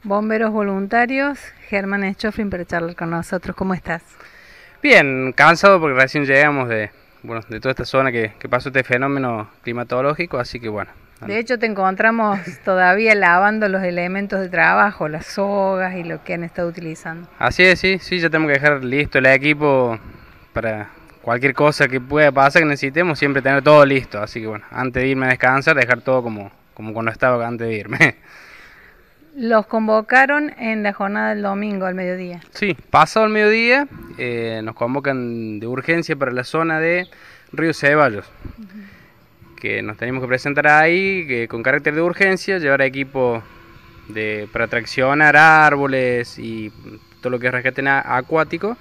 Bomberos voluntarios, Germán Schofrin para charlar con nosotros. ¿Cómo estás? Bien, cansado porque recién llegamos de toda esta zona que pasó este fenómeno climatológico, así que bueno. De hecho, te encontramos todavía lavando los elementos de trabajo, las sogas y lo que han estado utilizando. Así es, sí, ya tenemos que dejar listo el equipo para cualquier cosa que pueda pasar que necesitemos, siempre tener todo listo, así que bueno, antes de irme a descansar, dejar todo como cuando estaba antes de irme. Los convocaron en la jornada del domingo al mediodía. Sí, pasado el mediodía, nos convocan de urgencia para la zona de Río Ceballos. Que nos tenemos que presentar ahí con carácter de urgencia, llevar equipo para traccionar árboles y todo lo que es rescate acuático.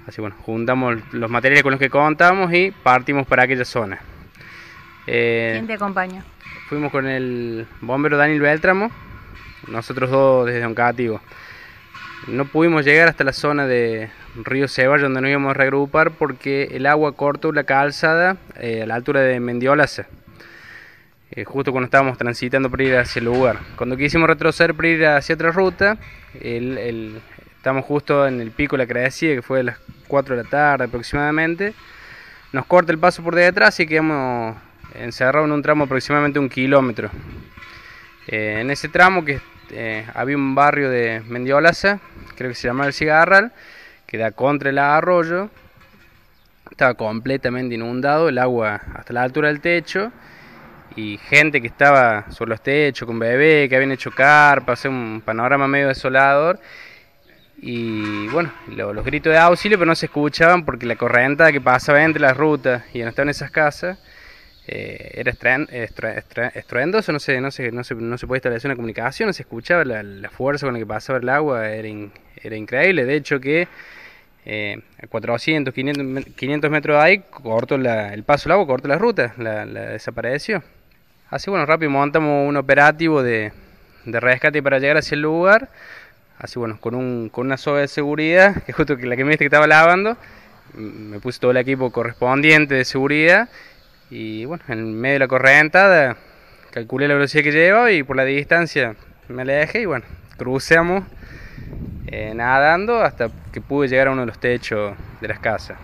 Así bueno, juntamos los materiales con los que contamos y partimos para aquella zona. ¿Quién te acompaña? Fuimos con el bombero Daniel Beltramo, nosotros dos desde Oncativo. No pudimos llegar hasta la zona de Río Ceballos donde nos íbamos a reagrupar porque el agua cortó la calzada a la altura de Mendiolaza, justo cuando estábamos transitando para ir hacia el lugar. Cuando quisimos retroceder para ir hacia otra ruta, estamos justo en el pico de la crecida, que fue a las 4 de la tarde aproximadamente. Nos corta el paso por detrás y quedamos encerrados en un tramo aproximadamente 1 kilómetro. En ese tramo había un barrio de Mendiolaza, creo que se llamaba El Cigarral, que da contra el arroyo. Estaba completamente inundado, el agua hasta la altura del techo, y gente que estaba sobre los techos con bebé, que habían hecho carpas, un panorama medio desolador. Y bueno, los gritos de auxilio, pero no se escuchaban porque la corriente que pasaba entre las rutas y donde estaban esas casas era estruendoso, no se podía establecer una comunicación, no se escuchaba la fuerza con la que pasaba el agua, era increíble. De hecho que a 400, 500 metros de ahí cortó el paso del agua, cortó la ruta, la desapareció. Así bueno, rápido montamos un operativo de rescate para llegar hacia el lugar. Así bueno, con una soga de seguridad, que justo la que me viste que estaba lavando, me puse todo el equipo correspondiente de seguridad. Y bueno, en medio de la correntada calculé la velocidad que llevaba y por la distancia me alejé y bueno, cruceamos nadando hasta que pude llegar a uno de los techos de las casas.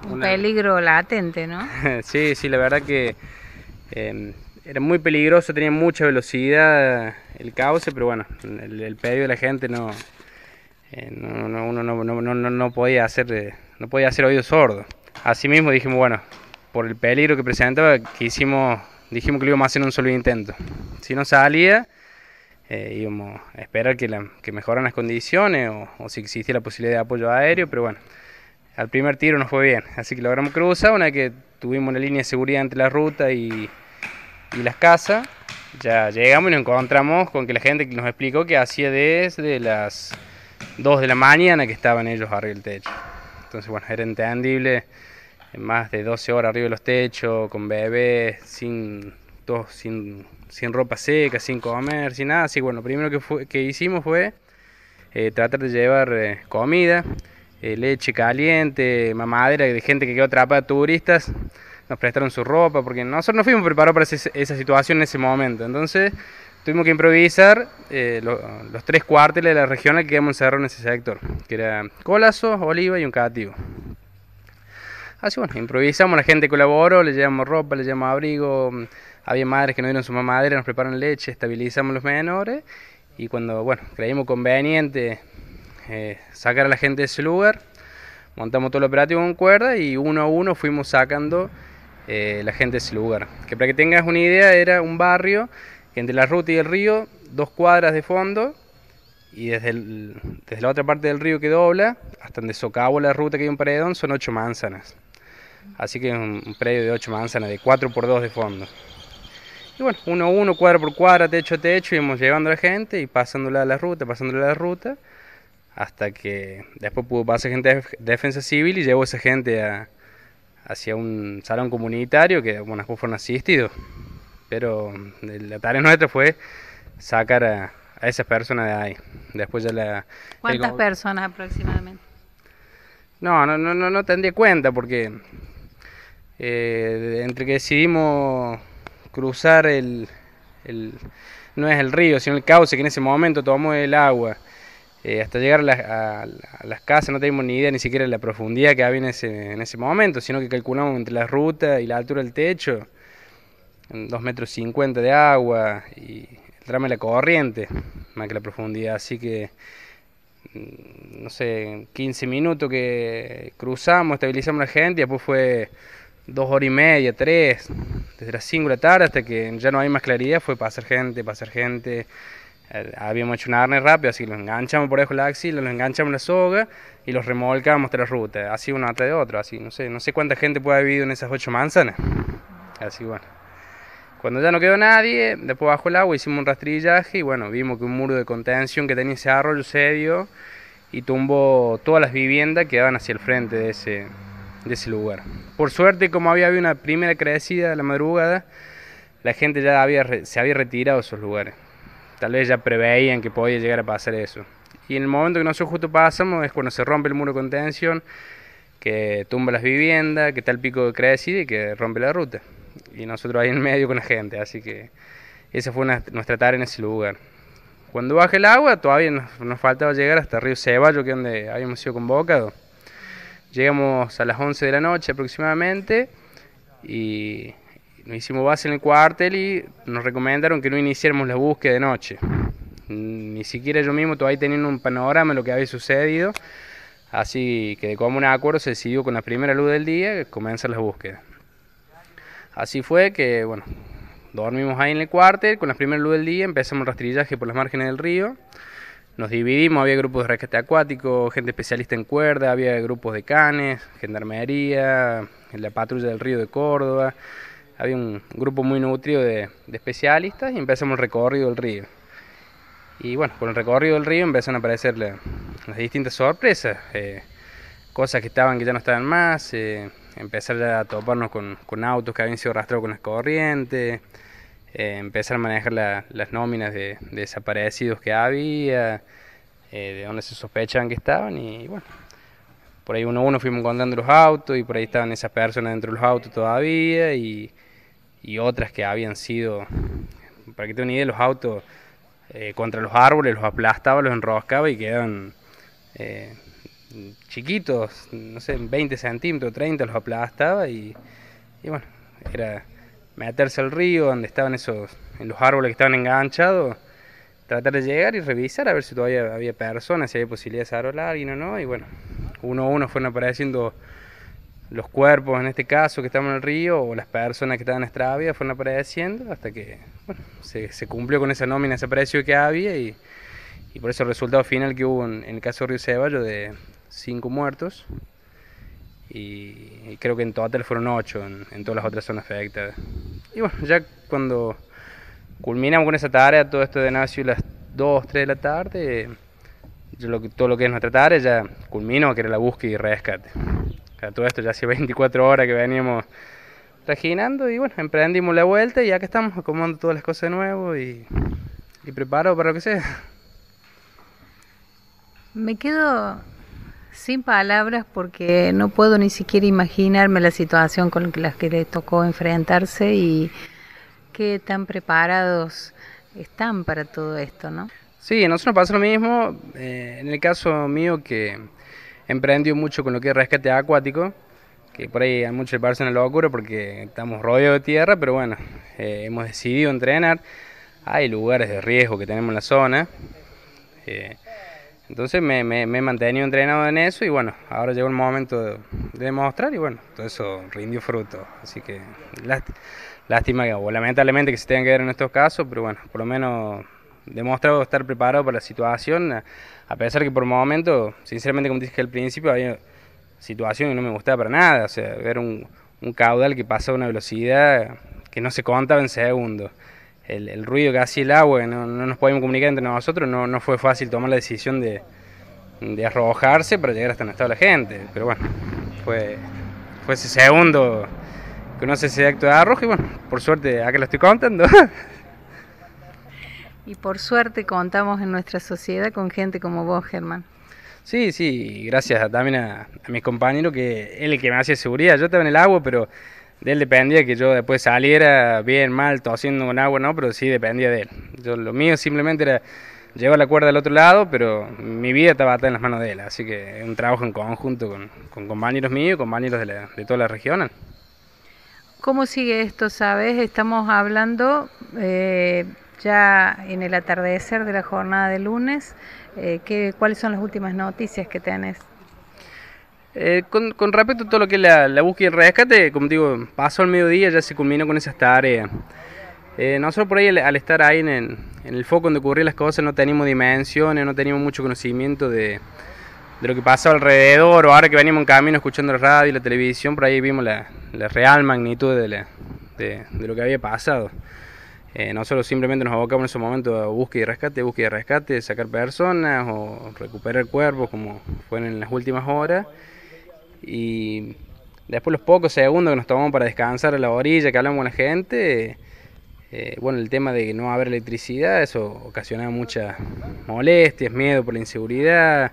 Un peligro latente, ¿no? Sí, la verdad que era muy peligroso, tenía mucha velocidad el cauce, pero bueno, el pedido de la gente no podía hacer oído sordo. Así mismo dijimos, bueno, por el peligro que presentaba, dijimos que lo íbamos a hacer en un solo intento. Si no salía, íbamos a esperar que mejoraran las condiciones o si existía la posibilidad de apoyo aéreo, pero bueno, al primer tiro nos fue bien, así que logramos cruzar. Una vez que tuvimos una línea de seguridad entre la ruta y las casas, ya llegamos y nos encontramos con que la gente nos explicó que hacía desde las 2 de la mañana que estaban ellos arriba del techo. Entonces bueno, era entendible, más de 12 horas arriba de los techos, con bebés, sin ropa seca, sin comer, sin nada. Así que bueno, lo primero que hicimos fue tratar de llevar comida, leche caliente, mamadera de gente que quedó atrapada, turistas. Nos prestaron su ropa porque nosotros no fuimos preparados para esa situación en ese momento. Entonces tuvimos que improvisar los 3 cuarteles de la regional que quedamos encerrados en ese sector, que era Colazo, Oliva y Oncativo. Así bueno, improvisamos, la gente colaboró, le llevamos ropa, le llevamos abrigo, había madres que nos dieron su mamadera, nos prepararon leche, estabilizamos los menores y cuando bueno, creímos conveniente sacar a la gente de ese lugar, montamos todo el operativo con cuerda y uno a uno fuimos sacando la gente de ese lugar. Que para que tengas una idea, era un barrio que entre la ruta y el río, 2 cuadras de fondo, y desde la otra parte del río que dobla hasta donde socava la ruta, que hay un paredón, son 8 manzanas. Así que es un predio de 8 manzanas, de 4x2 de fondo. Y bueno, uno a uno, cuadra por cuadra, techo a techo, íbamos llevando a la gente y pasándola a la ruta, hasta que después pudo pasar gente de defensa civil y llevó a esa gente hacia un salón comunitario que bueno, después fueron asistidos. Pero la tarea nuestra fue sacar a esas personas de ahí. Después ya ¿Cuántas personas aproximadamente? No tendría cuenta porque entre que decidimos cruzar no es el río, sino el cauce que en ese momento tomó el agua. Hasta llegar a las casas no teníamos ni idea ni siquiera de la profundidad que había en ese momento, sino que calculamos entre la ruta y la altura del techo, 2,50 metros de agua y el tramo de la corriente, más que la profundidad. Así que, no sé, 15 minutos que cruzamos, estabilizamos a la gente, y después fue 2 horas y media, 3, desde las 5 de la tarde hasta que ya no hay más claridad, fue pasar gente, pasar gente. Habíamos hecho un arnés rápido, así que los enganchamos por debajo de la axila, los enganchamos en la soga y los remolcamos hasta la ruta, así uno atrás de otro, así, no sé cuánta gente puede haber vivido en esas 8 manzanas. Así bueno. Cuando ya no quedó nadie, después bajo el agua hicimos un rastrillaje y bueno, vimos que un muro de contención que tenía ese arroyo se dio y tumbó todas las viviendas que daban hacia el frente de ese lugar. Por suerte, como había habido una primera crecida de la madrugada, la gente ya se había retirado de esos lugares. Tal vez ya preveían que podía llegar a pasar eso. Y en el momento que nosotros justo pasamos es cuando se rompe el muro de contención, que tumba las viviendas, que está el pico de crecida y que rompe la ruta. Y nosotros ahí en medio con la gente, así que esa fue nuestra tarea en ese lugar. Cuando baja el agua todavía nos faltaba llegar hasta Río Ceballo, que es donde habíamos sido convocados. Llegamos a las 11 de la noche aproximadamente y nos hicimos base en el cuartel y nos recomendaron que no iniciáramos la búsqueda de noche. Ni siquiera yo mismo todavía tenía un panorama de lo que había sucedido, así que de común acuerdo se decidió con la primera luz del día comenzar la búsqueda. Así fue que, bueno, dormimos ahí en el cuartel, con la primera luz del día empezamos el rastrillaje por las márgenes del río. Nos dividimos, había grupos de rescate acuático, gente especialista en cuerda, había grupos de canes, gendarmería, la patrulla del río de Córdoba. Había un grupo muy nutrido de especialistas y empezamos el recorrido del río. Y bueno, con el recorrido del río empezaron a aparecer las distintas sorpresas, cosas que estaban que ya no estaban más, empezar ya a toparnos con autos que habían sido arrastrados con las corrientes, empezar a manejar las nóminas de desaparecidos que había, de donde se sospechaban que estaban y bueno, por ahí uno a uno fuimos encontrando los autos y por ahí estaban esas personas dentro de los autos todavía y otras que habían sido, para que tengan una idea, los autos contra los árboles los aplastaba, los enroscaba y quedaban chiquitos, no sé, 20 centímetros, 30 los aplastaba y bueno, era meterse al río donde estaban en los árboles que estaban enganchados, tratar de llegar y revisar a ver si todavía había personas, si había posibilidad de salvar a alguien o no, y bueno, uno a uno fueron apareciendo los cuerpos en este caso que estaban en el río o las personas que estaban extraviadas fueron apareciendo hasta que bueno, se cumplió con esa nómina, ese precio que había y por eso el resultado final que hubo en el caso de Río Ceballo de 5 muertos y creo que en total fueron 8 en todas las otras zonas afectadas. Y bueno, ya cuando culminamos con esa tarea, todo esto de nació las 2, 3 de la tarde, todo lo que es nuestra tarea ya culminó, que era la búsqueda y rescate. Todo esto ya hace 24 horas que veníamos reginando y bueno, emprendimos la vuelta y acá estamos acomodando todas las cosas de nuevo y preparados para lo que sea. Me quedo sin palabras porque no puedo ni siquiera imaginarme la situación con la que les tocó enfrentarse y qué tan preparados están para todo esto, ¿no? Sí, a nosotros nos pasa lo mismo, en el caso mío que emprendió mucho con lo que es rescate acuático, que por ahí a muchos les parece una locura porque estamos rodeados de tierra, pero bueno, hemos decidido entrenar, hay lugares de riesgo que tenemos en la zona, entonces me he mantenido entrenado en eso y bueno, ahora llegó el momento de demostrar y bueno, todo eso rindió fruto, así que lástima o lamentablemente que se tengan que ver en estos casos, pero bueno, por lo menos demostrado estar preparado para la situación, a pesar que por un momento, sinceramente como dije al principio, había situaciones que no me gustaba para nada, o sea, ver un caudal que pasaba a una velocidad que no se contaba en segundos, el ruido que hacía el agua, que no nos podíamos comunicar entre nosotros, no fue fácil tomar la decisión de arrojarse para llegar hasta donde estaba la gente, pero bueno, fue ese segundo que uno hace ese acto de arrojo y bueno, por suerte acá lo estoy contando. Y por suerte contamos en nuestra sociedad con gente como vos, Germán. Sí, gracias también a mis compañeros, que él es el que me hacía seguridad. Yo estaba en el agua, pero de él dependía que yo después saliera bien, mal, tosiendo con agua, no, pero sí dependía de él. Yo, lo mío simplemente era llevar la cuerda al otro lado, pero mi vida estaba atada en las manos de él, así que es un trabajo en conjunto con compañeros míos, compañeros de toda la región. ¿Cómo sigue esto, sabes? Estamos hablando ya en el atardecer de la jornada de lunes. ¿Cuáles son las últimas noticias que tenés? Con respecto a todo lo que es la búsqueda y el rescate, como digo, pasó el mediodía, ya se culminó con esas tareas. Nosotros por ahí al estar ahí en el foco donde ocurrían las cosas no teníamos dimensiones, no teníamos mucho conocimiento de lo que pasaba alrededor, o ahora que venimos en camino escuchando la radio y la televisión, por ahí vimos la real magnitud de lo que había pasado. Nosotros simplemente nos abocamos en ese momento a búsqueda y rescate, sacar personas o recuperar cuerpos como fueron en las últimas horas. Y después los pocos segundos que nos tomamos para descansar a la orilla, que hablamos con la gente, bueno, el tema de no haber electricidad, eso ocasionaba muchas molestias, miedo por la inseguridad,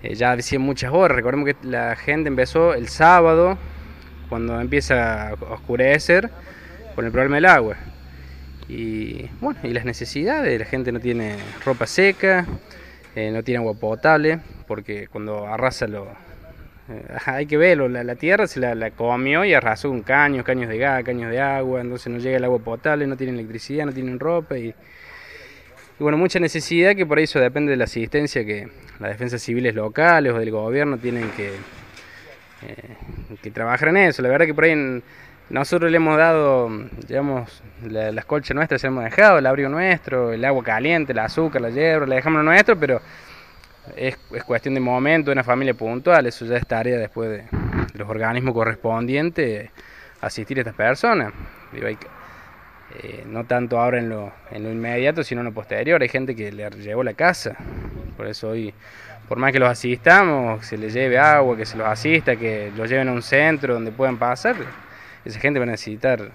ya decían muchas horas. Recordemos que la gente empezó el sábado, cuando empieza a oscurecer, con el problema del agua. Y bueno, y las necesidades, la gente no tiene ropa seca, no tiene agua potable, porque cuando arrasa hay que verlo, la tierra se la comió y arrasó con caños de gas, caños de agua, entonces no llega el agua potable, no tienen electricidad, no tienen ropa y bueno, mucha necesidad que por eso depende de la asistencia que las defensas civiles locales o del gobierno tienen que trabajar en eso. La verdad que por ahí nosotros le hemos dado, digamos, las colchas nuestras, se hemos dejado, el abrigo nuestro, el agua caliente, el azúcar, la hierba, le dejamos lo nuestro, pero es cuestión de momento, de una familia puntual, eso ya es tarea después de los organismos correspondientes asistir a estas personas. Digo, no tanto ahora en lo inmediato, sino en lo posterior. Hay gente que le llevó la casa, por eso hoy, por más que los asistamos, que se les lleve agua, que se los asista, que los lleven a un centro donde puedan pasar, esa gente va a necesitar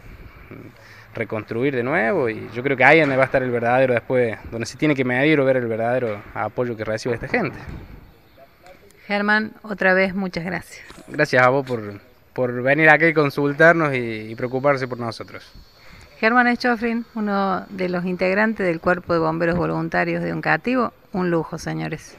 reconstruir de nuevo, y yo creo que ahí es donde va a estar el verdadero después, donde se tiene que medir o ver el verdadero apoyo que recibe esta gente. Germán, otra vez muchas gracias. Gracias a vos por venir aquí a consultarnos y preocuparse por nosotros. Germán Schofrin, uno de los integrantes del Cuerpo de Bomberos Voluntarios de Oncativo, un lujo, señores.